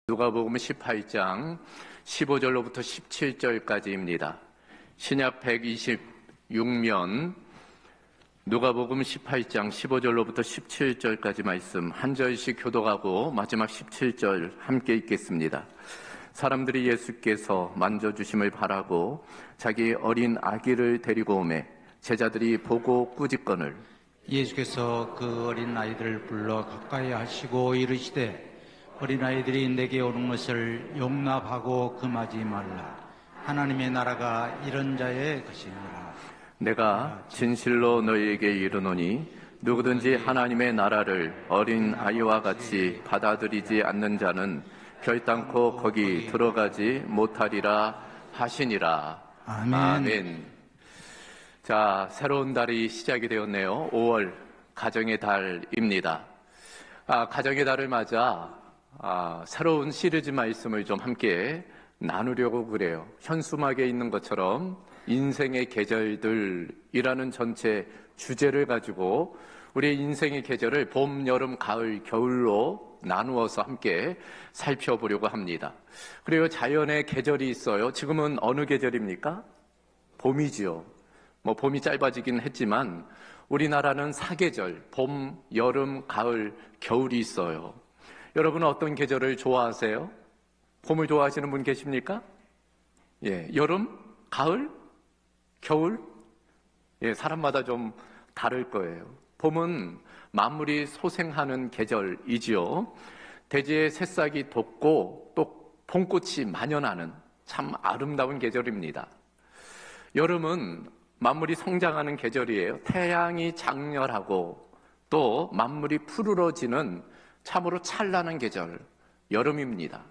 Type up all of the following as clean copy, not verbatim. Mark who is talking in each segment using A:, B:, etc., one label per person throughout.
A: 누가복음 18장 15절로부터 17절까지입니다. 신약 126면 누가복음 18장 15절로부터 17절까지 말씀 한 절씩 교독하고 마지막 17절 함께 읽겠습니다. 사람들이 예수께서 만져주심을 바라고 자기 어린 아기를 데리고 오매 제자들이 보고 꾸짖거늘
B: 예수께서 그 어린 아이들을 불러 가까이 하시고 이르시되 어린아이들이 내게 오는 것을 용납하고 금하지 말라. 하나님의 나라가 이런 자의 것이니라.
A: 내가 진실로 너희에게 이르노니 누구든지 하나님의 나라를 어린 아이와 같이 받아들이지 않는 자는 결단코 거기 들어가지 못하리라 하시니라. 아멘. 자, 새로운 달이 시작이 되었네요. 5월 가정의 달입니다. 가정의 달을 맞아 새로운 시리즈 말씀을 좀 함께 나누려고 그래요. 현수막에 있는 것처럼 인생의 계절들이라는 전체 주제를 가지고 우리의 인생의 계절을 봄, 여름, 가을, 겨울로 나누어서 함께 살펴보려고 합니다. 그리고 자연의 계절이 있어요. 지금은 어느 계절입니까? 봄이지요. 봄이 짧아지긴 했지만 우리나라는 사계절, 봄, 여름, 가을, 겨울이 있어요. 여러분은 어떤 계절을 좋아하세요? 봄을 좋아하시는 분 계십니까? 여름, 가을, 겨울? 사람마다 좀 다를 거예요. 봄은 만물이 소생하는 계절이지요. 대지의 새싹이 돋고 또 봄꽃이 만연하는 참 아름다운 계절입니다. 여름은 만물이 성장하는 계절이에요. 태양이 장렬하고 또 만물이 푸르러지는 참으로 찬란한 계절, 여름입니다.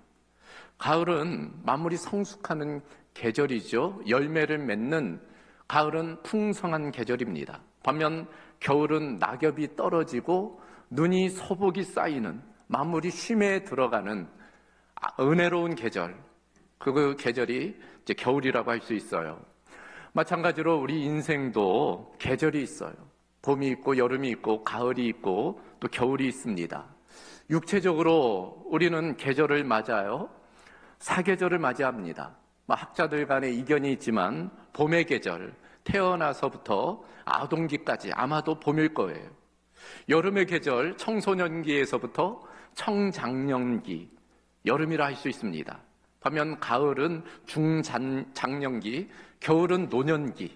A: 가을은 만물이 성숙하는 계절이죠. 열매를 맺는 가을은 풍성한 계절입니다. 반면 겨울은 낙엽이 떨어지고 눈이 소복이 쌓이는 만물이 쉼에 들어가는 은혜로운 계절, 그 계절이 이제 겨울이라고 할 수 있어요. 마찬가지로 우리 인생도 계절이 있어요. 봄이 있고 여름이 있고 가을이 있고 또 겨울이 있습니다. 육체적으로 우리는 계절을 맞아요. 사계절을 맞이합니다. 학자들 간에 이견이 있지만 봄의 계절, 태어나서부터 아동기까지 아마도 봄일 거예요. 여름의 계절, 청소년기에서부터 청장년기, 여름이라 할 수 있습니다. 반면 가을은 중장년기, 겨울은 노년기.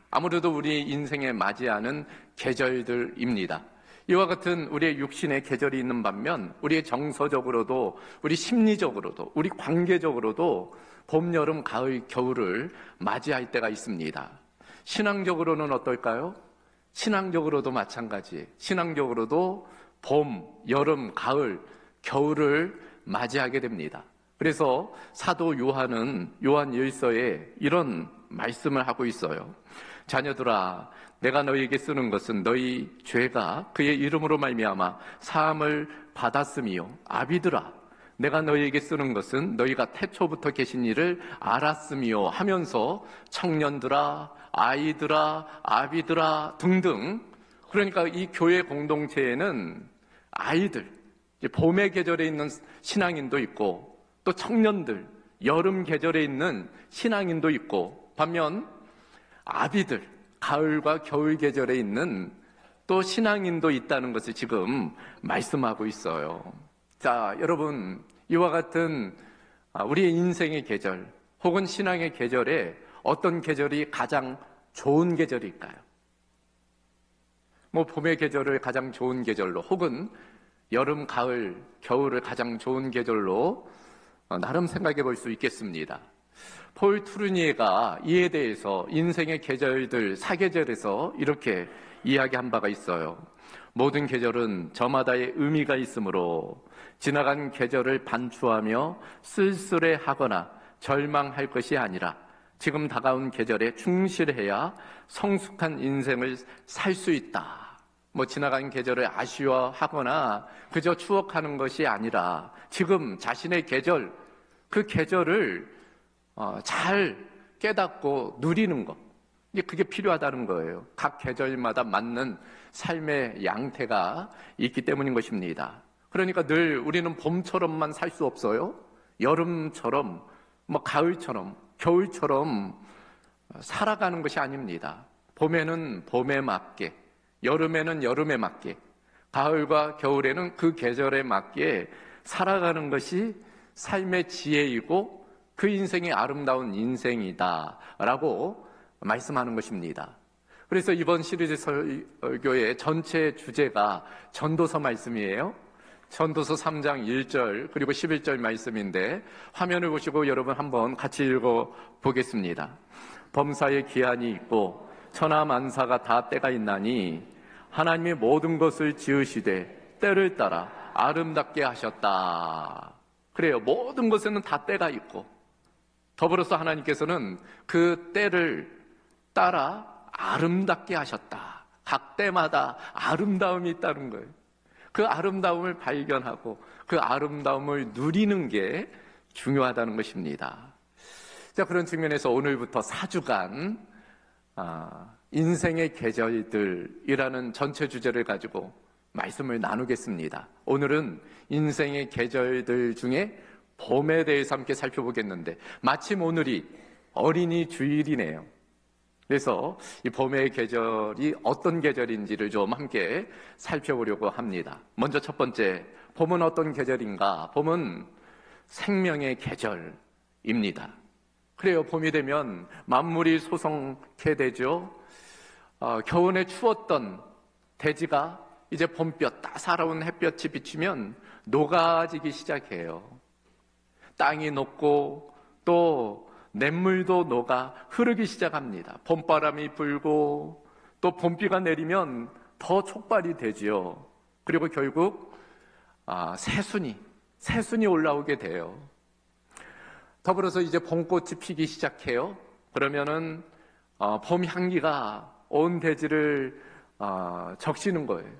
A: 아무래도 우리 인생에 맞이하는 계절들입니다. 이와 같은 우리의 육신의 계절이 있는 반면 우리의 정서적으로도 우리 심리적으로도 우리 관계적으로도 봄, 여름, 가을, 겨울을 맞이할 때가 있습니다. 신앙적으로는 어떨까요? 신앙적으로도 마찬가지. 신앙적으로도 봄, 여름, 가을, 겨울을 맞이하게 됩니다. 그래서 사도 요한은 요한 1서에 이런 말씀을 하고 있어요. 자녀들아, 내가 너희에게 쓰는 것은 너희 죄가 그의 이름으로 말미암아 사함을 받았음이요. 아비들아, 내가 너희에게 쓰는 것은 너희가 태초부터 계신 이를 알았음이요 하면서 청년들아, 아이들아, 아비들아 등등. 그러니까 이 교회 공동체에는 아이들, 봄의 계절에 있는 신앙인도 있고 또 청년들, 여름 계절에 있는 신앙인도 있고 반면 아비들, 가을과 겨울 계절에 있는 또 신앙인도 있다는 것을 지금 말씀하고 있어요. 자, 여러분, 이와 같은 우리의 인생의 계절 혹은 신앙의 계절에 어떤 계절이 가장 좋은 계절일까요? 봄의 계절을 가장 좋은 계절로 혹은 여름, 가을, 겨울을 가장 좋은 계절로 나름 생각해 볼 수 있겠습니다. 폴 투르니에가 이에 대해서 인생의 계절들, 사계절에서 이렇게 이야기한 바가 있어요. 모든 계절은 저마다의 의미가 있으므로 지나간 계절을 반추하며 쓸쓸해하거나 절망할 것이 아니라 지금 다가온 계절에 충실해야 성숙한 인생을 살 수 있다. 지나간 계절을 아쉬워하거나 그저 추억하는 것이 아니라 지금 자신의 계절, 그 계절을 잘 깨닫고 누리는 것, 그게 필요하다는 거예요. 각 계절마다 맞는 삶의 양태가 있기 때문인 것입니다. 그러니까 늘 우리는 봄처럼만 살 수 없어요. 여름처럼, 가을처럼, 겨울처럼 살아가는 것이 아닙니다. 봄에는 봄에 맞게, 여름에는 여름에 맞게, 가을과 겨울에는 그 계절에 맞게 살아가는 것이 삶의 지혜이고 그 인생이 아름다운 인생이다라고 말씀하는 것입니다. 그래서 이번 시리즈 설교의 전체 주제가 전도서 말씀이에요. 전도서 3장 1절 그리고 11절 말씀인데 화면을 보시고 여러분 한번 같이 읽어보겠습니다. 범사에 기한이 있고 천하만사가 다 때가 있나니 하나님이 모든 것을 지으시되 때를 따라 아름답게 하셨다. 그래요. 모든 것에는 다 때가 있고 더불어서 하나님께서는 그 때를 따라 아름답게 하셨다. 각 때마다 아름다움이 있다는 거예요. 그 아름다움을 발견하고 그 아름다움을 누리는 게 중요하다는 것입니다. 자, 그런 측면에서 오늘부터 4주간 인생의 계절들이라는 전체 주제를 가지고 말씀을 나누겠습니다. 오늘은 인생의 계절들 중에 봄에 대해서 함께 살펴보겠는데 마침 오늘이 어린이 주일이네요. 그래서 이 봄의 계절이 어떤 계절인지를 좀 함께 살펴보려고 합니다. 먼저 첫 번째, 봄은 어떤 계절인가? 봄은 생명의 계절입니다. 그래요. 봄이 되면 만물이 소성케 되죠. 겨울에 추웠던 대지가 이제 봄볕, 따사로운 햇볕이 비치면 녹아지기 시작해요. 땅이 녹고 또 냇물도 녹아 흐르기 시작합니다. 봄바람이 불고 또 봄비가 내리면 더 촉발이 되지요. 그리고 결국 새순이 올라오게 돼요. 더불어서 이제 봄꽃이 피기 시작해요. 그러면은 봄 향기가 온 대지를 적시는 거예요.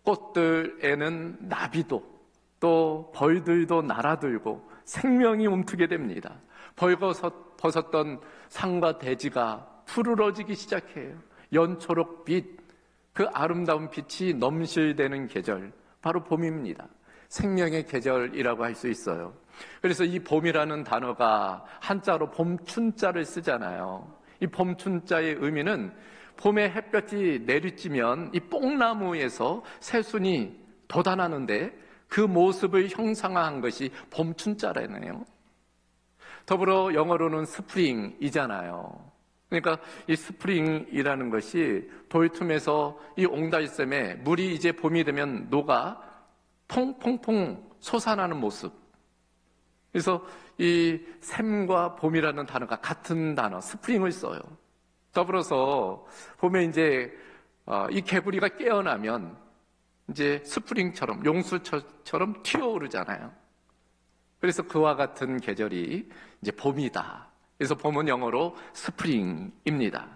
A: 꽃들에는 나비도 또 벌들도 날아들고 생명이 움트게 됩니다. 벌거벗었던 산과 대지가 푸르러지기 시작해요. 연초록빛, 그 아름다운 빛이 넘실대는 계절, 바로 봄입니다. 생명의 계절이라고 할 수 있어요. 그래서 이 봄이라는 단어가 한자로 봄춘자를 쓰잖아요. 이 봄춘자의 의미는 봄에 햇볕이 내리쬐면 이 뽕나무에서 새순이 돋아나는데 그 모습을 형상화한 것이 봄춘자라네요. 더불어 영어로는 스프링이잖아요. 그러니까 이 스프링이라는 것이 돌틈에서 이 옹달샘에 물이 이제 봄이 되면 녹아 퐁퐁퐁 솟아나는 모습. 그래서 이 샘과 봄이라는 단어가 같은 단어, 스프링을 써요. 더불어서 봄에 이제 이 개구리가 깨어나면 이제 스프링처럼, 용수처럼 튀어오르잖아요. 그래서 그와 같은 계절이 이제 봄이다. 그래서 봄은 영어로 스프링입니다.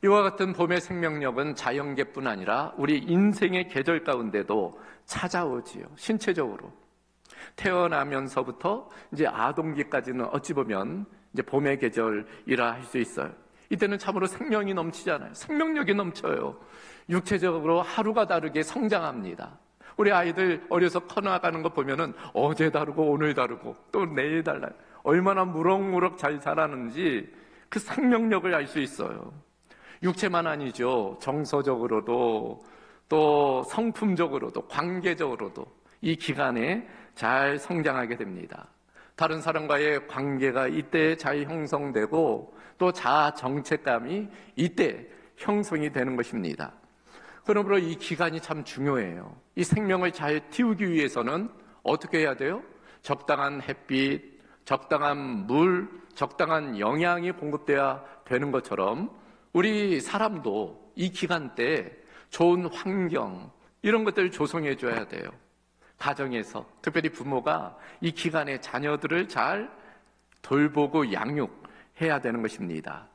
A: 이와 같은 봄의 생명력은 자연계뿐 아니라 우리 인생의 계절 가운데도 찾아오지요. 신체적으로. 태어나면서부터 이제 아동기까지는 어찌 보면 이제 봄의 계절이라 할 수 있어요. 이때는 참으로 생명이 넘치잖아요. 생명력이 넘쳐요. 육체적으로 하루가 다르게 성장합니다. 우리 아이들 어려서 커나가는 거 보면은 어제 다르고 오늘 다르고 또 내일 달라요. 얼마나 무럭무럭 잘 자라는지 그 생명력을 알 수 있어요. 육체만 아니죠. 정서적으로도 또 성품적으로도 관계적으로도 이 기간에 잘 성장하게 됩니다. 다른 사람과의 관계가 이때 잘 형성되고 또 자아 정체감이 이때 형성이 되는 것입니다. 그러므로 이 기간이 참 중요해요. 이 생명을 잘 틔우기 위해서는 어떻게 해야 돼요? 적당한 햇빛, 적당한 물, 적당한 영양이 공급돼야 되는 것처럼 우리 사람도 이 기간 때 좋은 환경 이런 것들을 조성해 줘야 돼요. 가정에서 특별히 부모가 이 기간에 자녀들을 잘 돌보고 양육해야 되는 것입니다.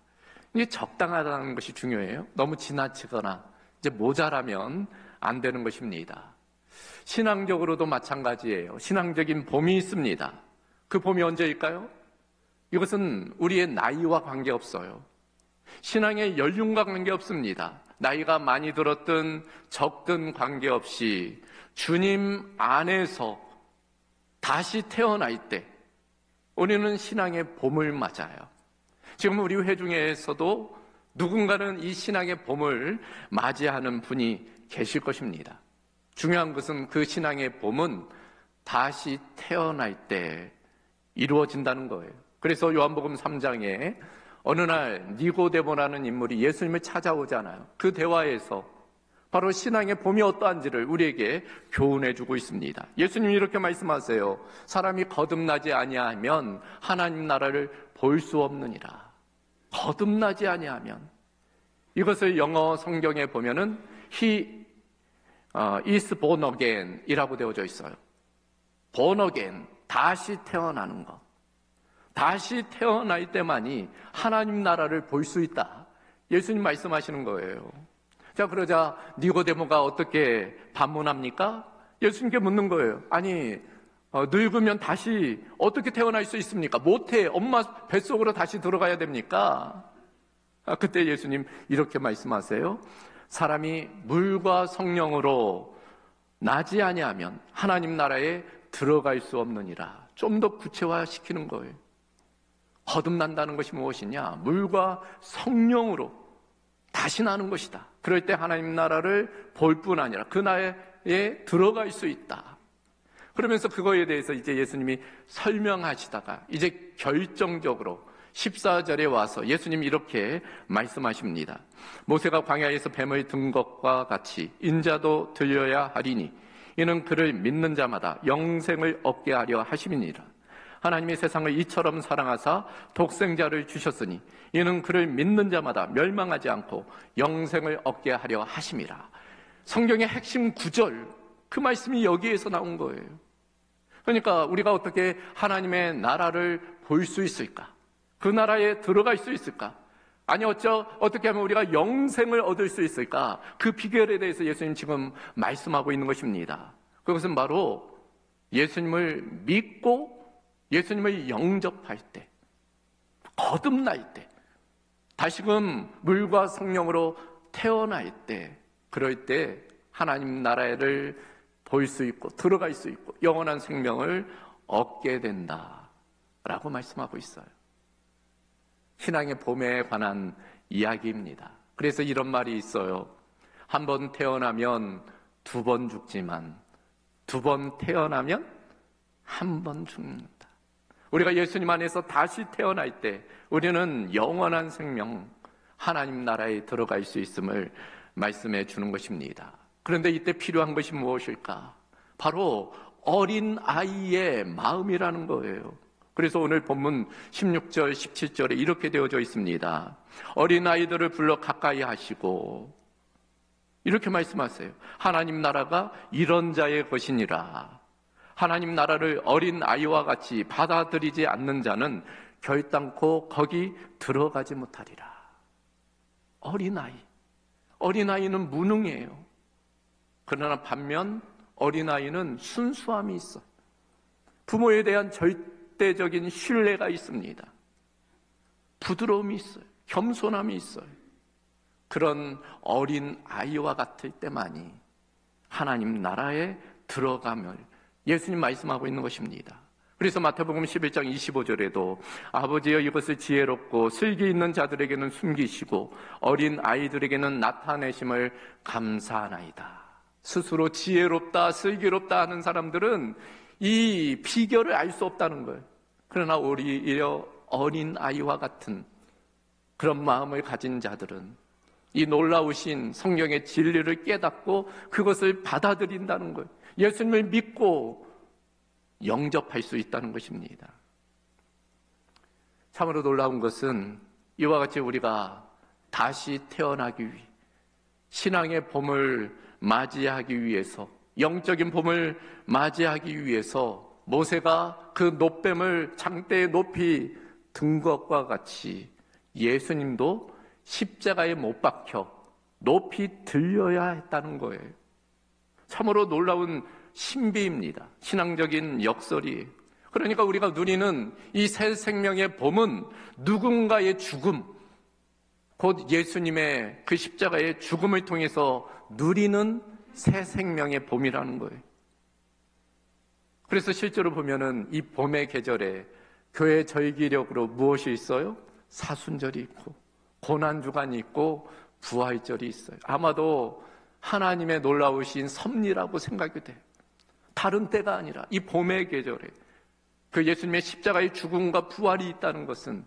A: 이게 적당하다는 것이 중요해요. 너무 지나치거나 이제 모자라면 안 되는 것입니다. 신앙적으로도 마찬가지예요. 신앙적인 봄이 있습니다. 그 봄이 언제일까요? 이것은 우리의 나이와 관계없어요. 신앙의 연륜과 관계없습니다. 나이가 많이 들었든 적든 관계없이 주님 안에서 다시 태어날 때 우리는 신앙의 봄을 맞아요. 지금 우리 회중에서도 누군가는 이 신앙의 봄을 맞이하는 분이 계실 것입니다. 중요한 것은 그 신앙의 봄은 다시 태어날 때 이루어진다는 거예요. 그래서 요한복음 3장에 어느 날 니고데모라는 인물이 예수님을 찾아오잖아요. 그 대화에서 바로 신앙의 봄이 어떠한지를 우리에게 교훈해 주고 있습니다. 예수님이 이렇게 말씀하세요. 사람이 거듭나지 아니하면 하나님 나라를 볼 수 없느니라. 거듭나지 아니하면, 이것을 영어 성경에 보면은 He is born again 이라고 되어져 있어요. born again, 다시 태어나는 것. 다시 태어날 때만이 하나님 나라를 볼 수 있다. 예수님 말씀하시는 거예요. 자, 그러자 니고데모가 어떻게 반문합니까? 예수님께 묻는 거예요. 아니, 늙으면 다시 어떻게 태어날 수 있습니까? 못해. 엄마 뱃속으로 다시 들어가야 됩니까? 그때 예수님 이렇게 말씀하세요. 사람이 물과 성령으로 나지 아니하면 하나님 나라에 들어갈 수 없느니라. 좀 더 구체화시키는 거예요. 거듭난다는 것이 무엇이냐? 물과 성령으로 다시 나는 것이다. 그럴 때 하나님 나라를 볼 뿐 아니라 그 나라에 들어갈 수 있다. 그러면서 그거에 대해서 이제 예수님이 설명하시다가 이제 결정적으로 14절에 와서 예수님이 이렇게 말씀하십니다. 모세가 광야에서 뱀을 든 것과 같이 인자도 들려야 하리니 이는 그를 믿는 자마다 영생을 얻게 하려 하심이니라. 하나님이 세상을 이처럼 사랑하사 독생자를 주셨으니 이는 그를 믿는 자마다 멸망하지 않고 영생을 얻게 하려 하심이라. 성경의 핵심 구절, 그 말씀이 여기에서 나온 거예요. 그러니까 우리가 어떻게 하나님의 나라를 볼 수 있을까? 그 나라에 들어갈 수 있을까? 아니 어떻게 하면 우리가 영생을 얻을 수 있을까? 그 비결에 대해서 예수님 지금 말씀하고 있는 것입니다. 그것은 바로 예수님을 믿고 예수님을 영접할 때, 거듭날 때, 다시금 물과 성령으로 태어날 때, 그럴 때 하나님 나라를 볼 수 있고 들어갈 수 있고 영원한 생명을 얻게 된다라고 말씀하고 있어요. 신앙의 봄에 관한 이야기입니다. 그래서 이런 말이 있어요. 한 번 태어나면 두 번 죽지만 두 번 태어나면 한 번 죽는다. 우리가 예수님 안에서 다시 태어날 때 우리는 영원한 생명, 하나님 나라에 들어갈 수 있음을 말씀해 주는 것입니다. 그런데 이때 필요한 것이 무엇일까? 바로 어린 아이의 마음이라는 거예요. 그래서 오늘 본문 16절, 17절에 이렇게 되어져 있습니다. 어린 아이들을 불러 가까이 하시고 이렇게 말씀하세요. 하나님 나라가 이런 자의 것이니라. 하나님 나라를 어린 아이와 같이 받아들이지 않는 자는 결단코 거기 들어가지 못하리라. 어린아이. 어린아이는 무능해요. 그러나 반면 어린아이는 순수함이 있어. 부모에 대한 절대적인 신뢰가 있습니다. 부드러움이 있어요. 겸손함이 있어요. 그런 어린 아이와 같을 때만이 하나님 나라에 들어감을 예수님 말씀하고 있는 것입니다. 그래서 마태복음 11장 25절에도 아버지여 이것을 지혜롭고 슬기 있는 자들에게는 숨기시고 어린 아이들에게는 나타내심을 감사하나이다. 스스로 지혜롭다, 슬기롭다 하는 사람들은 이 비결을 알 수 없다는 거예요. 그러나 오히려 어린 아이와 같은 그런 마음을 가진 자들은 이 놀라우신 성경의 진리를 깨닫고 그것을 받아들인다는 거예요. 예수님을 믿고 영접할 수 있다는 것입니다. 참으로 놀라운 것은 이와 같이 우리가 다시 태어나기 위해 신앙의 봄을 맞이하기 위해서, 영적인 봄을 맞이하기 위해서 모세가 그 놋뱀을 장대에 높이 든 것과 같이 예수님도 십자가에 못 박혀 높이 들려야 했다는 거예요. 참으로 놀라운 신비입니다. 신앙적인 역설이에요. 그러니까 우리가 누리는 이 새 생명의 봄은 누군가의 죽음, 곧 예수님의 그 십자가의 죽음을 통해서 누리는 새 생명의 봄이라는 거예요. 그래서 실제로 보면은 이 봄의 계절에 교회 절기력으로 무엇이 있어요? 사순절이 있고 고난주간이 있고 부활절이 있어요. 아마도 하나님의 놀라우신 섭리라고 생각이 돼요. 다른 때가 아니라 이 봄의 계절에 그 예수님의 십자가의 죽음과 부활이 있다는 것은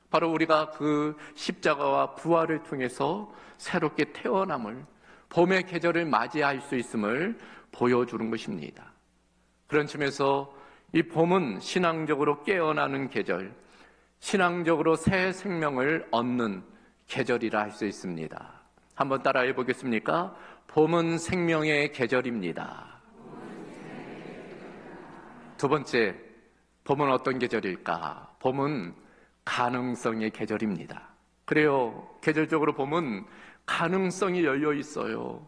A: 바로 우리가 그 십자가와 부활을 통해서 새롭게 태어남을, 봄의 계절을 맞이할 수 있음을 보여주는 것입니다. 그런 측면에서 이 봄은 신앙적으로 깨어나는 계절, 신앙적으로 새 생명을 얻는 계절이라 할 수 있습니다. 한번 따라해 보겠습니까? 봄은 생명의 계절입니다. 두 번째, 봄은 어떤 계절일까? 봄은 가능성의 계절입니다. 그래요. 계절적으로 봄은 가능성이 열려 있어요.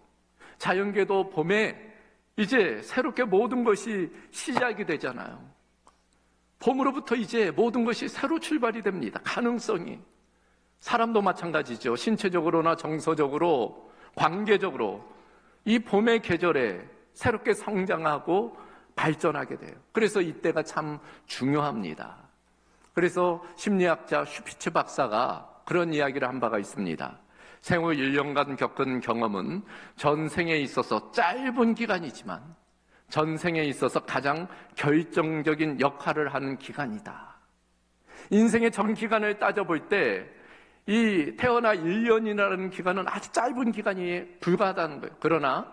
A: 자연계도 봄에 이제 새롭게 모든 것이 시작이 되잖아요. 봄으로부터 이제 모든 것이 새로 출발이 됩니다. 가능성이. 사람도 마찬가지죠. 신체적으로나 정서적으로, 관계적으로 이 봄의 계절에 새롭게 성장하고 발전하게 돼요. 그래서 이때가 참 중요합니다. 그래서 심리학자 슈피츠 박사가 그런 이야기를 한 바가 있습니다. 생후 1년간 겪은 경험은 전생에 있어서 짧은 기간이지만 전생에 있어서 가장 결정적인 역할을 하는 기간이다. 인생의 전 기간을 따져볼 때 이 태어나 1년이라는 기간은 아주 짧은 기간이 불과하다는 거예요. 그러나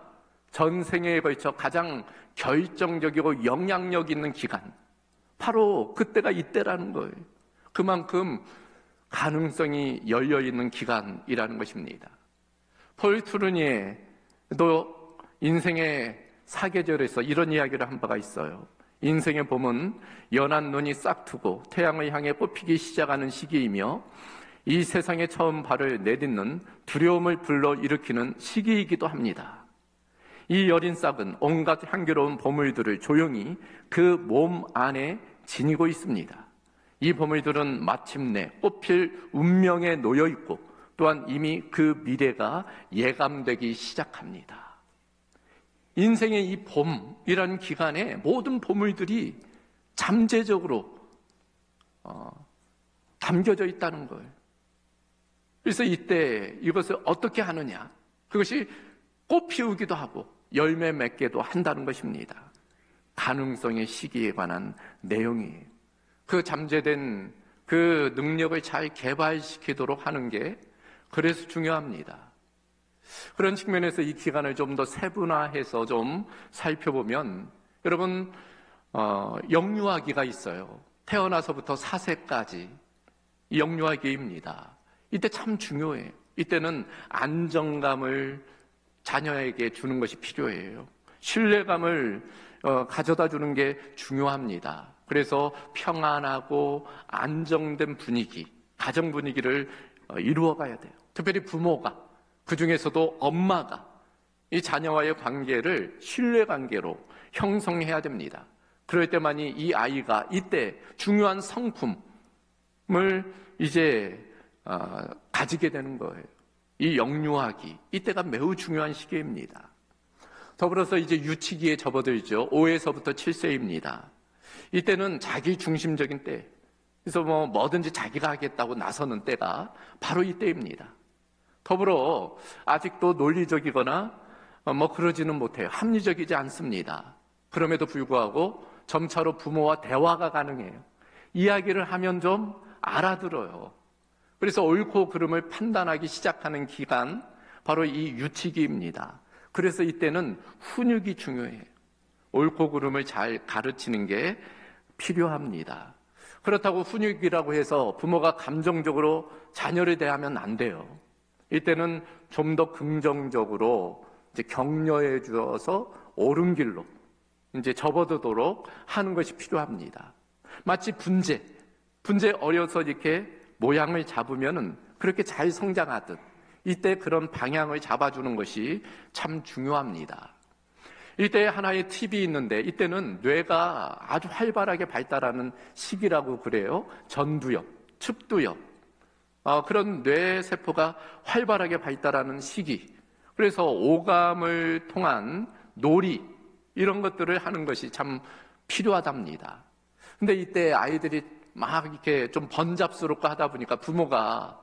A: 전생에 걸쳐 가장 결정적이고 영향력 있는 기간, 바로 그때가 이때라는 거예요. 그만큼 가능성이 열려있는 기간이라는 것입니다. 폴 투르니에도 인생의 사계절에서 이런 이야기를 한 바가 있어요. 인생의 봄은 연한 눈이 싹트고 태양을 향해 뽑히기 시작하는 시기이며 이 세상에 처음 발을 내딛는 두려움을 불러일으키는 시기이기도 합니다. 이 여린 싹은 온갖 향기로운 보물들을 조용히 그 몸 안에 지니고 있습니다. 이 보물들은 마침내 꽃필 운명에 놓여 있고 또한 이미 그 미래가 예감되기 시작합니다. 인생의 이 봄이라는 기간에 모든 보물들이 잠재적으로 담겨져 있다는 거예요. 그래서 이때 이것을 어떻게 하느냐? 그것이 꽃 피우기도 하고 열매 맺게도 한다는 것입니다. 가능성의 시기에 관한 내용이에요. 그 잠재된 그 능력을 잘 개발시키도록 하는 게 그래서 중요합니다. 그런 측면에서 이 기간을 좀 더 세분화해서 좀 살펴보면 여러분 영유아기가 있어요. 태어나서부터 4세까지 영유아기입니다. 이때 참 중요해요. 이때는 안정감을 자녀에게 주는 것이 필요해요. 신뢰감을 가져다 주는 게 중요합니다. 그래서 평안하고 안정된 분위기, 가정 분위기를 이루어 가야 돼요. 특별히 부모가, 그 중에서도 엄마가 이 자녀와의 관계를 신뢰관계로 형성해야 됩니다. 그럴 때만이 이 아이가 이때 중요한 성품을 이제 가지게 되는 거예요. 이 영유아기, 이때가 매우 중요한 시기입니다. 더불어서 이제 유치기에 접어들죠. 5에서부터 7세입니다. 이때는 자기 중심적인 때, 그래서 뭐든지 자기가 하겠다고 나서는 때가 바로 이때입니다. 더불어 아직도 논리적이거나 그러지는 못해요. 합리적이지 않습니다. 그럼에도 불구하고 점차로 부모와 대화가 가능해요. 이야기를 하면 좀 알아들어요. 그래서 옳고 그름을 판단하기 시작하는 기간, 바로 이 유치기입니다. 그래서 이때는 훈육이 중요해요. 옳고 그름을 잘 가르치는 게 필요합니다. 그렇다고 훈육이라고 해서 부모가 감정적으로 자녀를 대하면 안 돼요. 이때는 좀 더 긍정적으로 이제 격려해 주어서 옳은 길로 이제 접어들도록 하는 것이 필요합니다. 마치 분재 어려서 이렇게 모양을 잡으면은 그렇게 잘 성장하듯 이때 그런 방향을 잡아주는 것이 참 중요합니다. 이때 하나의 팁이 있는데 이때는 뇌가 아주 활발하게 발달하는 시기라고 그래요. 전두엽, 측두엽, 그런 뇌세포가 활발하게 발달하는 시기. 그래서 오감을 통한 놀이, 이런 것들을 하는 것이 참 필요하답니다. 근데 이때 아이들이 막 이렇게 좀 번잡스럽고 하다 보니까 부모가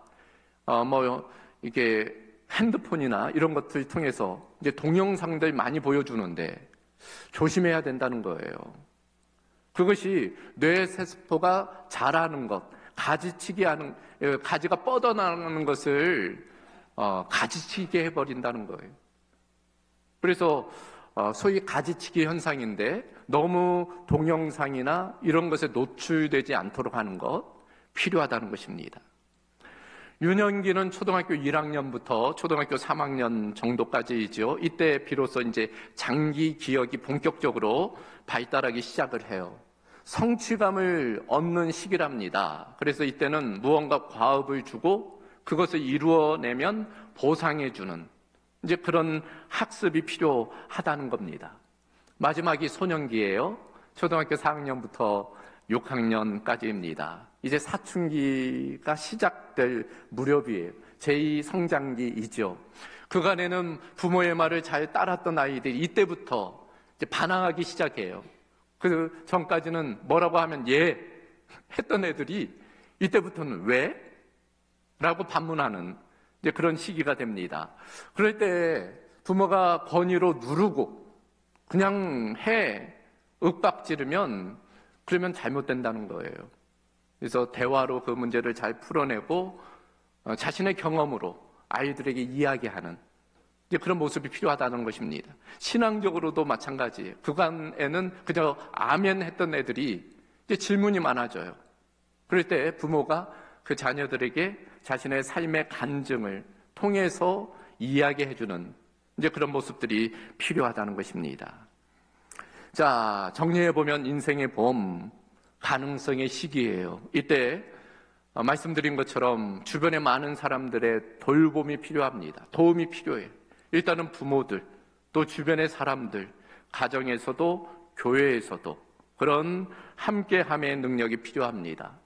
A: 이게 핸드폰이나 이런 것들 통해서 이제 동영상들 많이 보여주는데 조심해야 된다는 거예요. 그것이 뇌세포가 자라는 것, 가지가 뻗어나가는 것을 가지치게 해버린다는 거예요. 그래서 소위 가지치기 현상인데 너무 동영상이나 이런 것에 노출되지 않도록 하는 것 필요하다는 것입니다. 유년기는 초등학교 1학년부터 초등학교 3학년 정도까지이죠. 이때 비로소 이제 장기 기억이 본격적으로 발달하기 시작을 해요. 성취감을 얻는 시기랍니다. 그래서 이때는 무언가 과업을 주고 그것을 이루어내면 보상해주는 이제 그런 학습이 필요하다는 겁니다. 마지막이 소년기예요. 초등학교 4학년부터 6학년까지입니다. 이제 사춘기가 시작될 무렵이에요. 제2성장기이죠. 그간에는 부모의 말을 잘 따랐던 아이들이 이때부터 이제 반항하기 시작해요. 그 전까지는 뭐라고 하면 예 했던 애들이 이때부터는 왜? 라고 반문하는 이제 그런 시기가 됩니다. 그럴 때 부모가 권위로 누르고 그냥 윽박지르면 그러면 잘못된다는 거예요. 그래서 대화로 그 문제를 잘 풀어내고 자신의 경험으로 아이들에게 이야기하는 이제 그런 모습이 필요하다는 것입니다. 신앙적으로도 마찬가지예요. 그간에는 그저 아멘 했던 애들이 이제 질문이 많아져요. 그럴 때 부모가 그 자녀들에게 자신의 삶의 간증을 통해서 이야기해주는 이제 그런 모습들이 필요하다는 것입니다. 자, 정리해보면 인생의 봄, 가능성의 시기예요. 이때 말씀드린 것처럼 주변에 많은 사람들의 돌봄이 필요합니다. 도움이 필요해요. 일단은 부모들, 또 주변의 사람들, 가정에서도 교회에서도 그런 함께함의 능력이 필요합니다.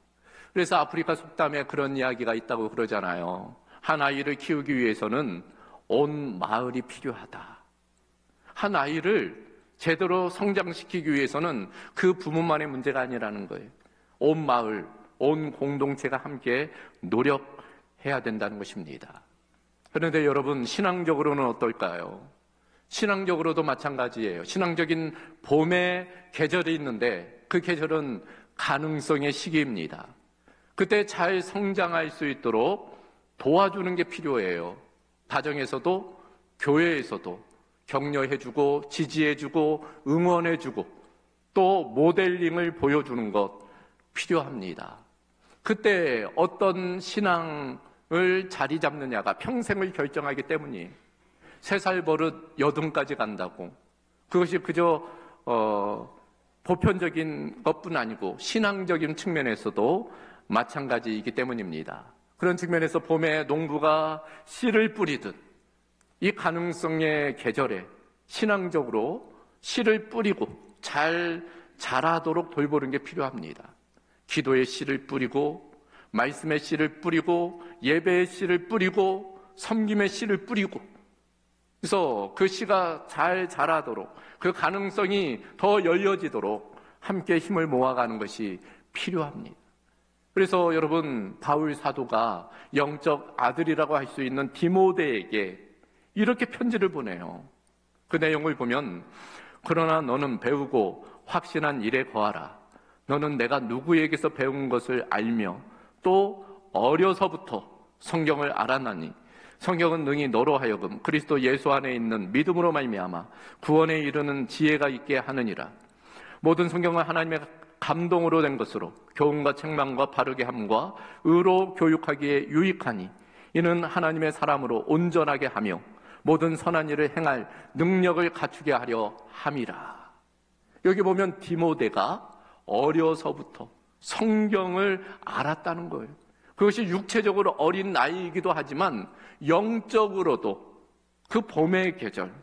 A: 그래서 아프리카 속담에 그런 이야기가 있다고 그러잖아요. 한 아이를 키우기 위해서는 온 마을이 필요하다. 한 아이를 제대로 성장시키기 위해서는 그 부모만의 문제가 아니라는 거예요. 온 마을, 온 공동체가 함께 노력해야 된다는 것입니다. 그런데 여러분, 신앙적으로는 어떨까요? 신앙적으로도 마찬가지예요. 신앙적인 봄의 계절이 있는데 그 계절은 가능성의 시기입니다. 그때 잘 성장할 수 있도록 도와주는 게 필요해요. 가정에서도 교회에서도 격려해주고 지지해주고 응원해주고 또 모델링을 보여주는 것 필요합니다. 그때 어떤 신앙을 자리 잡느냐가 평생을 결정하기 때문이에요. 3살 버릇 80까지 간다고. 그것이 그저 보편적인 것뿐 아니고 신앙적인 측면에서도 마찬가지이기 때문입니다. 그런 측면에서 봄에 농부가 씨를 뿌리듯 이 가능성의 계절에 신앙적으로 씨를 뿌리고 잘 자라도록 돌보는 게 필요합니다. 기도의 씨를 뿌리고 말씀의 씨를 뿌리고 예배의 씨를 뿌리고 섬김의 씨를 뿌리고 그래서 그 씨가 잘 자라도록 그 가능성이 더 열려지도록 함께 힘을 모아가는 것이 필요합니다. 그래서 여러분, 바울 사도가 영적 아들이라고 할 수 있는 디모데에게 이렇게 편지를 보내요. 그 내용을 보면 그러나 너는 배우고 확신한 일에 거하라. 너는 내가 누구에게서 배운 것을 알며 또 어려서부터 성경을 알았나니 성경은 능히 너로 하여금 그리스도 예수 안에 있는 믿음으로 말미암아 구원에 이르는 지혜가 있게 하느니라. 모든 성경은 하나님의 감동으로 된 것으로 교훈과 책망과 바르게 함과 의로 교육하기에 유익하니 이는 하나님의 사람으로 온전하게 하며 모든 선한 일을 행할 능력을 갖추게 하려 함이라. 여기 보면 디모데가 어려서부터 성경을 알았다는 거예요. 그것이 육체적으로 어린 나이이기도 하지만 영적으로도 그 봄의 계절,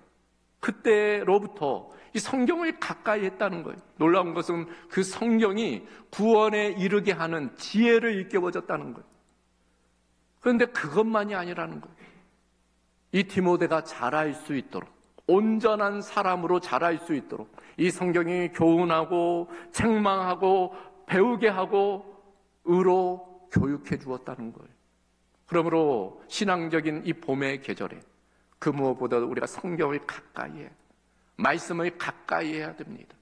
A: 그때로부터 이 성경을 가까이 했다는 거예요. 놀라운 것은 그 성경이 구원에 이르게 하는 지혜를 일깨워줬다는 거예요. 그런데 그것만이 아니라는 거예요. 이 디모데가 자랄 수 있도록 온전한 사람으로 자랄 수 있도록 이 성경이 교훈하고 책망하고 배우게 하고 의로 교육해 주었다는 거예요. 그러므로 신앙적인 이 봄의 계절에 그 무엇보다 우리가 성경을 가까이 해야 돼요. 말씀을 가까이 해야 됩니다.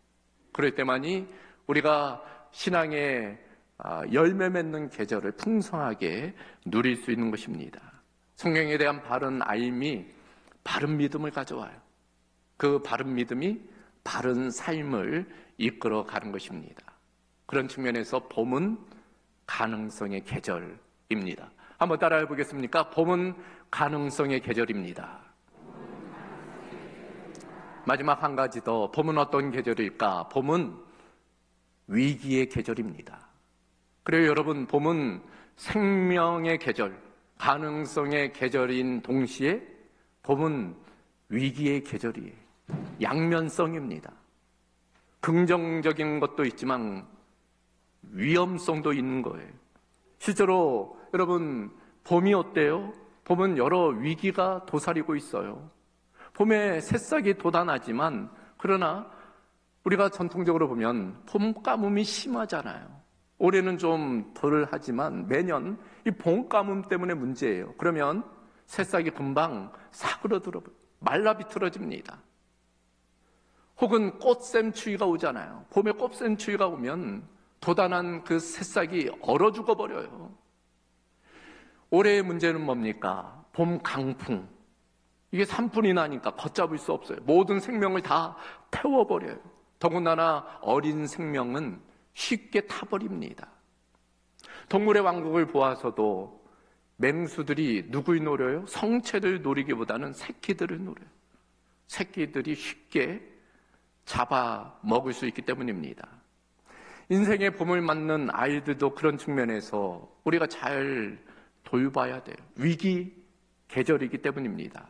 A: 그럴 때만이 우리가 신앙의 열매 맺는 계절을 풍성하게 누릴 수 있는 것입니다. 성경에 대한 바른 알미, 바른 믿음을 가져와요. 그 바른 믿음이 바른 삶을 이끌어가는 것입니다. 그런 측면에서 봄은 가능성의 계절입니다. 한번 따라해 보겠습니까? 봄은 가능성의 계절입니다. 마지막 한 가지 더, 봄은 어떤 계절일까? 봄은 위기의 계절입니다. 그래요, 여러분, 봄은 생명의 계절, 가능성의 계절인 동시에 봄은 위기의 계절이에요. 양면성입니다. 긍정적인 것도 있지만 위험성도 있는 거예요. 실제로 여러분, 봄이 어때요? 봄은 여러 위기가 도사리고 있어요. 봄에 새싹이 돋아나지만, 그러나 우리가 전통적으로 보면 봄 가뭄이 심하잖아요. 올해는 좀 덜 하지만 매년 이 봄 가뭄 때문에 문제예요. 그러면 새싹이 금방 사그러들어 말라 비틀어집니다. 혹은 꽃샘추위가 오잖아요. 봄에 꽃샘추위가 오면 돋아난 그 새싹이 얼어 죽어버려요. 올해의 문제는 뭡니까? 봄 강풍. 이게 산불이 나니까 걷잡을 수 없어요. 모든 생명을 다 태워버려요. 더군다나 어린 생명은 쉽게 타버립니다. 동물의 왕국을 보아서도 맹수들이 누굴 노려요? 성체를 노리기보다는 새끼들을 노려요. 새끼들이 쉽게 잡아 먹을 수 있기 때문입니다. 인생의 봄을 맞는 아이들도 그런 측면에서 우리가 잘 돌봐야 돼요. 위기 계절이기 때문입니다.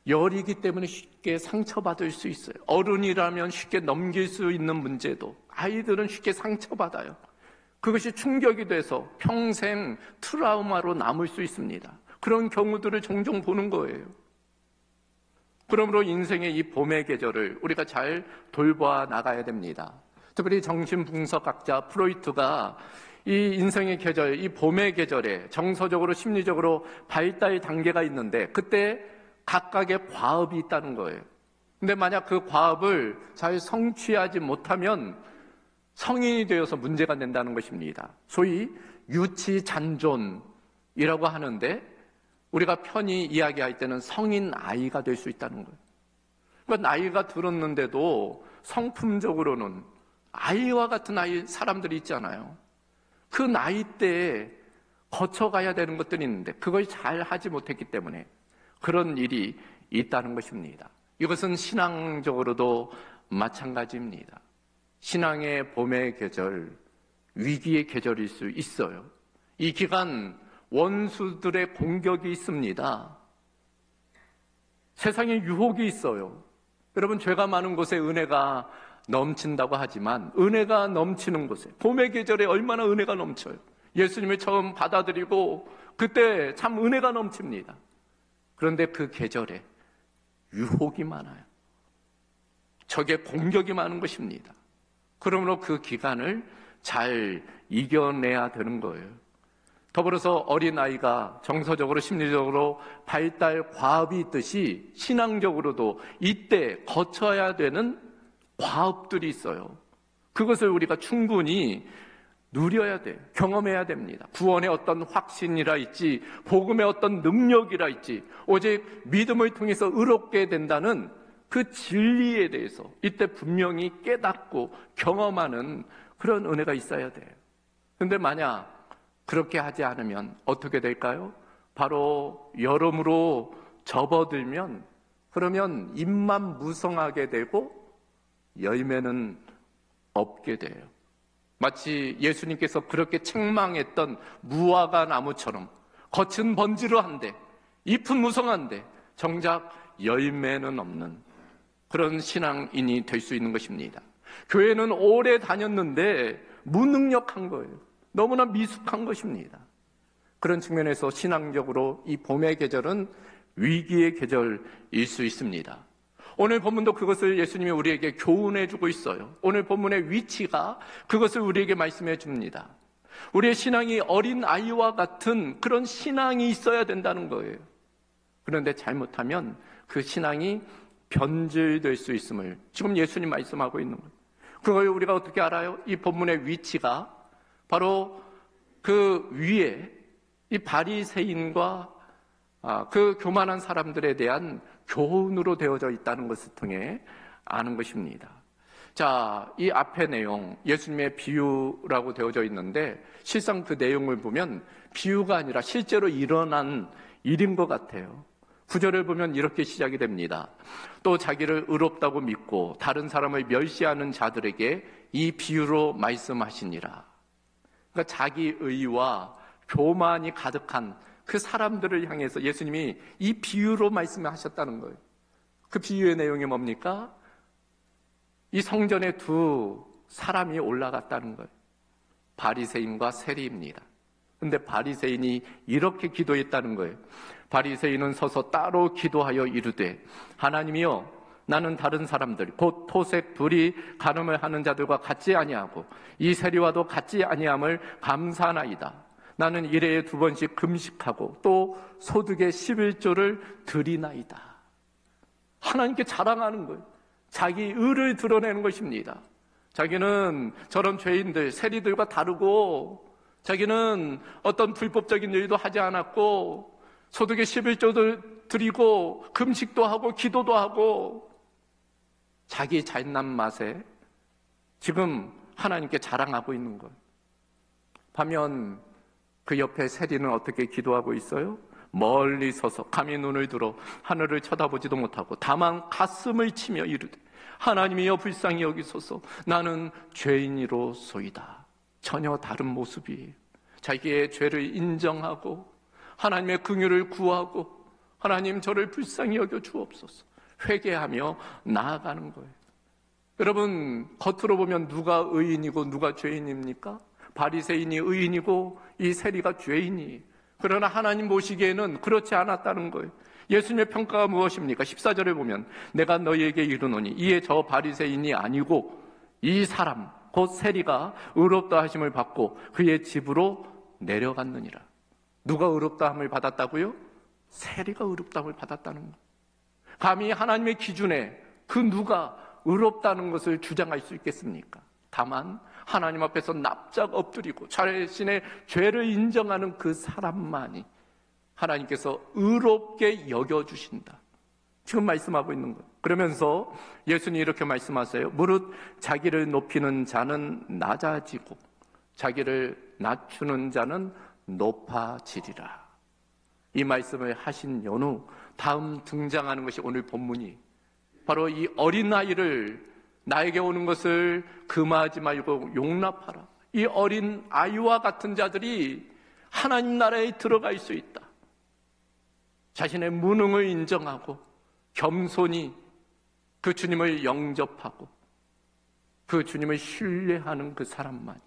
A: 열이기 때문에 쉽게 상처받을 수 있어요. 어른이라면 쉽게 넘길 수 있는 문제도 아이들은 쉽게 상처받아요. 그것이 충격이 돼서 평생 트라우마로 남을 수 있습니다. 그런 경우들을 종종 보는 거예요. 그러므로 인생의 이 봄의 계절을 우리가 잘 돌봐 나가야 됩니다. 특별히 정신분석학자 프로이트가 이 인생의 계절, 이 봄의 계절에 정서적으로 심리적으로 발달 단계가 있는데 그때 각각의 과업이 있다는 거예요. 근데 만약 그 과업을 잘 성취하지 못하면 성인이 되어서 문제가 된다는 것입니다. 소위 유치잔존이라고 하는데 우리가 편히 이야기할 때는 성인 아이가 될 수 있다는 거예요. 그러니까 나이가 들었는데도 성품적으로는 아이와 같은 사람들이 있잖아요. 그 나이 때에 거쳐가야 되는 것들이 있는데 그걸 잘 하지 못했기 때문에 그런 일이 있다는 것입니다. 이것은 신앙적으로도 마찬가지입니다. 신앙의 봄의 계절, 위기의 계절일 수 있어요. 이 기간 원수들의 공격이 있습니다. 세상에 유혹이 있어요. 여러분, 죄가 많은 곳에 은혜가 넘친다고 하지만 은혜가 넘치는 곳에 봄의 계절에 얼마나 은혜가 넘쳐요. 예수님을 처음 받아들이고 그때 참 은혜가 넘칩니다. 그런데 그 계절에 유혹이 많아요. 적의 공격이 많은 것입니다. 그러므로 그 기간을 잘 이겨내야 되는 거예요. 더불어서 어린아이가 정서적으로 심리적으로 발달 과업이 있듯이 신앙적으로도 이때 거쳐야 되는 과업들이 있어요. 그것을 우리가 충분히 누려야 돼요. 경험해야 됩니다. 구원의 어떤 확신이라 있지, 복음의 어떤 능력이라 있지, 오직 믿음을 통해서 의롭게 된다는 그 진리에 대해서 이때 분명히 깨닫고 경험하는 그런 은혜가 있어야 돼요. 그런데 만약 그렇게 하지 않으면 어떻게 될까요? 바로 여름으로 접어들면 그러면 입만 무성하게 되고 열매는 없게 돼요. 마치 예수님께서 그렇게 책망했던 무화과 나무처럼 겉은 번지르한데 잎은 무성한데 정작 열매는 없는 그런 신앙인이 될 수 있는 것입니다. 교회는 오래 다녔는데 무능력한 거예요. 너무나 미숙한 것입니다. 그런 측면에서 신앙적으로 이 봄의 계절은 위기의 계절일 수 있습니다. 오늘 본문도 그것을 예수님이 우리에게 교훈해 주고 있어요. 오늘 본문의 위치가 그것을 우리에게 말씀해 줍니다. 우리의 신앙이 어린 아이와 같은 그런 신앙이 있어야 된다는 거예요. 그런데 잘못하면 그 신앙이 변질될 수 있음을 지금 예수님 말씀하고 있는 거예요. 그걸 우리가 어떻게 알아요? 이 본문의 위치가 바로 그 위에 이 바리새인과 그 교만한 사람들에 대한 교훈으로 되어져 있다는 것을 통해 아는 것입니다. 자, 이 앞의 내용, 예수님의 비유라고 되어져 있는데 실상 그 내용을 보면 비유가 아니라 실제로 일어난 일인 것 같아요. 구절을 보면 이렇게 시작이 됩니다. 또 자기를 의롭다고 믿고 다른 사람을 멸시하는 자들에게 이 비유로 말씀하시니라. 그러니까 자기의와 교만이 가득한 그 사람들을 향해서 예수님이 이 비유로 말씀하셨다는 거예요. 그 비유의 내용이 뭡니까? 이 성전에 두 사람이 올라갔다는 거예요. 바리새인과 세리입니다. 근데 바리새인이 이렇게 기도했다는 거예요. 바리새인은 서서 따로 기도하여 이르되 하나님이여 나는 다른 사람들 곧 토색 불이 간음을 하는 자들과 같지 아니하고 이 세리와도 같지 아니함을 감사하나이다. 나는 일회에 2번씩 금식하고 또 소득의 11조를 드리나이다. 하나님께 자랑하는 거예요. 자기 의를 드러내는 것입니다. 자기는 저런 죄인들, 세리들과 다르고 자기는 어떤 불법적인 일도 하지 않았고 소득의 11조를 드리고 금식도 하고 기도도 하고 자기 잘난 맛에 지금 하나님께 자랑하고 있는 거예요. 반면 그 옆에 세리는 어떻게 기도하고 있어요? 멀리 서서 감히 눈을 들어 하늘을 쳐다보지도 못하고 다만 가슴을 치며 이르되 하나님이여 불쌍히 여기소서 나는 죄인이로소이다. 전혀 다른 모습이에요. 자기의 죄를 인정하고 하나님의 긍휼을 구하고 하나님 저를 불쌍히 여겨 주옵소서 회개하며 나아가는 거예요. 여러분 겉으로 보면 누가 의인이고 누가 죄인입니까? 바리새인이 의인이고 이 세리가 죄인이에요. 그러나 하나님 보시기에는 그렇지 않았다는 거예요. 예수님의 평가가 무엇입니까? 14절에 보면 내가 너희에게 이르노니 이에 저 바리새인이 아니고 이 사람 곧 세리가 의롭다 하심을 받고 그의 집으로 내려갔느니라. 누가 의롭다 함을 받았다고요? 세리가 의롭다 함을 받았다는 거예요. 감히 하나님의 기준에 그 누가 의롭다는 것을 주장할 수 있겠습니까? 다만 하나님 앞에서 납작 엎드리고 자신의 죄를 인정하는 그 사람만이 하나님께서 의롭게 여겨주신다. 지금 말씀하고 있는 거예요. 그러면서 예수님이 이렇게 말씀하세요. 무릇 자기를 높이는 자는 낮아지고 자기를 낮추는 자는 높아지리라. 이 말씀을 하신 연후 다음 등장하는 것이 오늘 본문이 바로 이 어린아이를 나에게 오는 것을 금하지 말고 용납하라. 이 어린 아이와 같은 자들이 하나님 나라에 들어갈 수 있다. 자신의 무능을 인정하고 겸손히 그 주님을 영접하고 그 주님을 신뢰하는 그 사람만이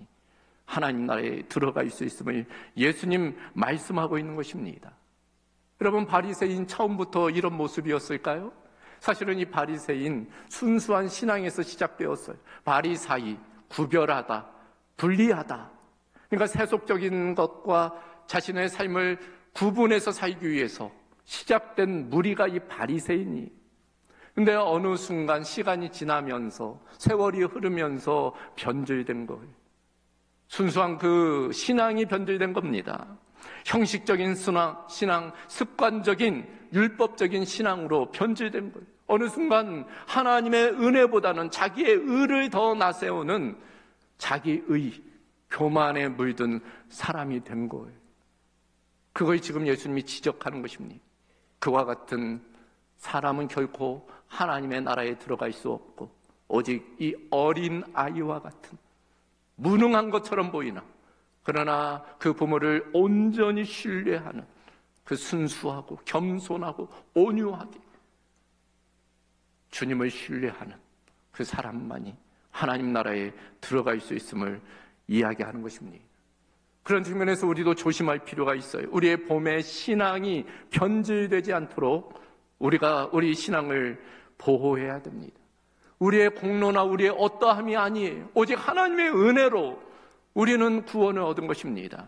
A: 하나님 나라에 들어갈 수 있음을 예수님 말씀하고 있는 것입니다. 여러분 바리새인 처음부터 이런 모습이었을까요? 사실은 이 바리새인 순수한 신앙에서 시작되었어요. 바리사이, 구별하다, 분리하다. 그러니까 세속적인 것과 자신의 삶을 구분해서 살기 위해서 시작된 무리가 이 바리새인이. 근데 어느 순간 시간이 지나면서 세월이 흐르면서 변질된 거예요. 순수한 그 신앙이 변질된 겁니다. 형식적인 신앙, 습관적인 율법적인 신앙으로 변질된 거예요. 어느 순간 하나님의 은혜보다는 자기의 의를 더 나세우는 자기의 교만에 물든 사람이 된 거예요. 그걸 지금 예수님이 지적하는 것입니다. 그와 같은 사람은 결코 하나님의 나라에 들어갈 수 없고 오직 이 어린 아이와 같은 무능한 것처럼 보이나 그러나 그 부모를 온전히 신뢰하는 그 순수하고 겸손하고 온유하게 주님을 신뢰하는 그 사람만이 하나님 나라에 들어갈 수 있음을 이야기하는 것입니다. 그런 측면에서 우리도 조심할 필요가 있어요. 우리의 봄의 신앙이 변질되지 않도록 우리가 우리 신앙을 보호해야 됩니다. 우리의 공로나 우리의 어떠함이 아니에요. 오직 하나님의 은혜로 우리는 구원을 얻은 것입니다.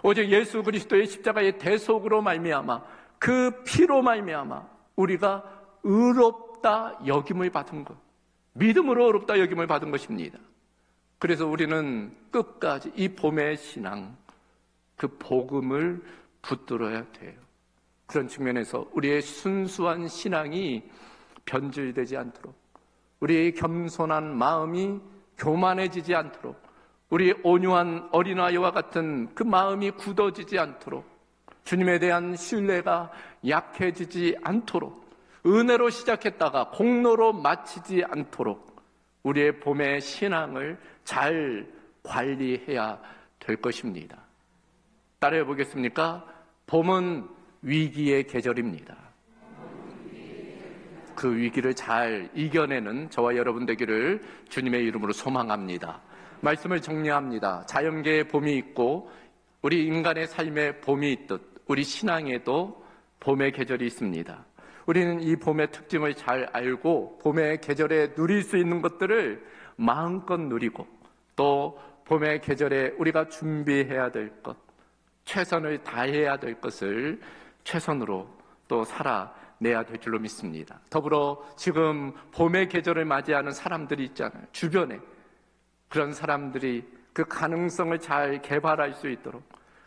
A: 오직 예수 그리스도의 십자가의 대속으로 말미암아 그 피로 말미암아 우리가 의롭다 여김을 받은 것, 믿음으로 의롭다 여김을 받은 것입니다. 그래서 우리는 끝까지 이 봄의 신앙, 그 복음을 붙들어야 돼요. 그런 측면에서 우리의 순수한 신앙이 변질되지 않도록, 우리의 겸손한 마음이 교만해지지 않도록, 우리의 온유한 어린아이와 같은 그 마음이 굳어지지 않도록, 주님에 대한 신뢰가 약해지지 않도록, 은혜로 시작했다가 공로로 마치지 않도록 우리의 봄의 신앙을 잘 관리해야 될 것입니다. 따라해 보겠습니까? 봄은 위기의 계절입니다. 그 위기를 잘 이겨내는 저와 여러분 되기를 주님의 이름으로 소망합니다. 말씀을 정리합니다. 자연계의 봄이 있고 우리 인간의 삶에 봄이 있듯 우리 신앙에도 봄의 계절이 있습니다. 우리는 이 봄의 특징을 잘 알고 봄의 계절에 누릴 수 있는 것들을 마음껏 누리고, 또 봄의 계절에 우리가 준비해야 될 것, 최선을 다해야 될 것을 최선으로 또 살아내야 될 줄로 믿습니다. 더불어 지금 봄의 계절을 맞이하는 사람들이 있잖아요. 주변에 그런 사람들이 그 가능성을 잘 개발할 수 있도록,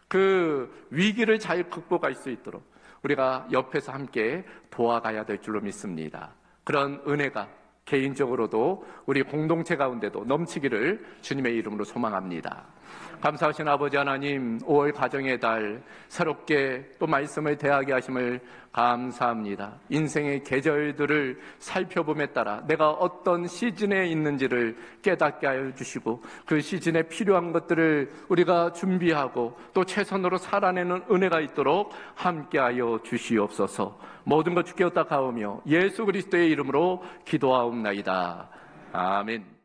A: 그 위기를 잘 극복할 수 있도록 우리가 옆에서 함께 도와가야 될 줄로 믿습니다. 그런 은혜가 개인적으로도 우리 공동체 가운데도 넘치기를 주님의 이름으로 소망합니다. 감사하신 아버지 하나님, 5월 가정의 달 새롭게 또 말씀을 대하게 하심을 감사합니다. 인생의 계절들을 살펴봄에 따라 내가 어떤 시즌에 있는지를 깨닫게 하여 주시고, 그 시즌에 필요한 것들을 우리가 준비하고 또 최선으로 살아내는 은혜가 있도록 함께하여 주시옵소서. 모든 것 주께 얻다 가오며 예수 그리스도의 이름으로 기도하옵나이다. 아멘.